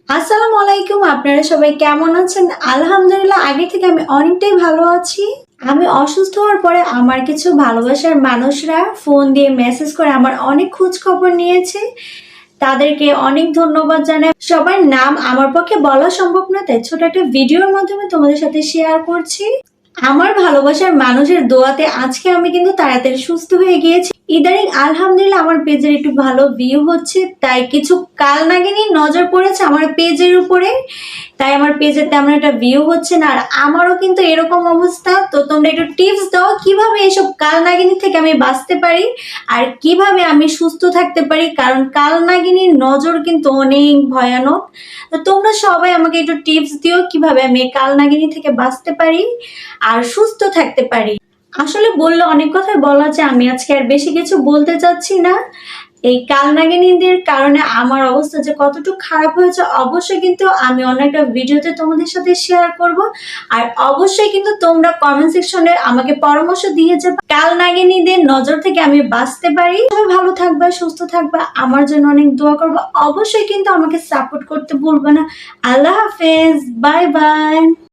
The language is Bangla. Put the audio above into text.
আসসালামু আলাইকুম। আপনারা সবাই কেমন আছেন? আলহামদুলিল্লাহ আগে থেকে আমি অনেকটাই ভালো আছি। আমি অসুস্থ হওয়ার পরে আমার কিছু ভালোবাসার মানুষরা ফোন দিয়ে মেসেজ করে আমার অনেক খোঁজ খবর নিয়েছে। তাদেরকে অনেক ধন্যবাদ জানাই। সবার নাম আমার পক্ষে বলা সম্ভব না, তাই ছোট একটা ভিডিওর মাধ্যমে তোমাদের সাথে শেয়ার করছি। আমার ভালোবাসার মানুষের দোয়াতে আজকে আমি কিন্তু তাড়াতাড়ি সুস্থ হয়ে গিয়েছি। ইদানিং আলহামদুলিল্লাহ আমার পেজের একটু ভালো ভিউ হচ্ছে, তাই কিছু কাল নাগিনী নজর পড়েছে আমার পেজের উপরে, তাই আমার পেজে তেমন একটা ভিউ হচ্ছে না। আর আমারও কিন্তু এরকম অবস্থা। তো তোমরা একটু টিপস দাও কিভাবে এসব কাল নাগিনী থেকে আমি বাঁচতে পারি আর কিভাবে আমি সুস্থ থাকতে পারি, কারণ কাল নাগিনীর নজর কিন্তু অনেক ভয়ানক। তো তোমরা সবাই আমাকে একটু টিপস দিও কিভাবে আমি এই কাল নাগিনী থেকে বাঁচতে পারি আর সুস্থ থাকতে পারি। আসলে বললে অনেক কথাই বলা যায়, আমি আজকে আর বেশি কিছু বলতে চাচ্ছি না। এই কালনাগিনীদের কারণে আমার অবস্থা যে কতটুকু খারাপ হয়েছে অবশ্যই কিন্তু আমি অন্য একটা ভিডিওতে তোমাদের সাথে শেয়ার করব। আর অবশ্যই কিন্তু তোমরা কমেন্ট সেকশনে আমাকে পরামর্শ দিয়ে যাবে কালনাগিনীদের নজর থেকে আমি বাঁচতে পারি। সবাই ভালো থাকবা, সুস্থ থাকবা, আমার জন্য অনেক দোয়া করবা। অবশ্যই কিন্তু আমাকে সাপোর্ট করতে ভুলবে না। আল্লাহ হাফেজ, বাই বাই।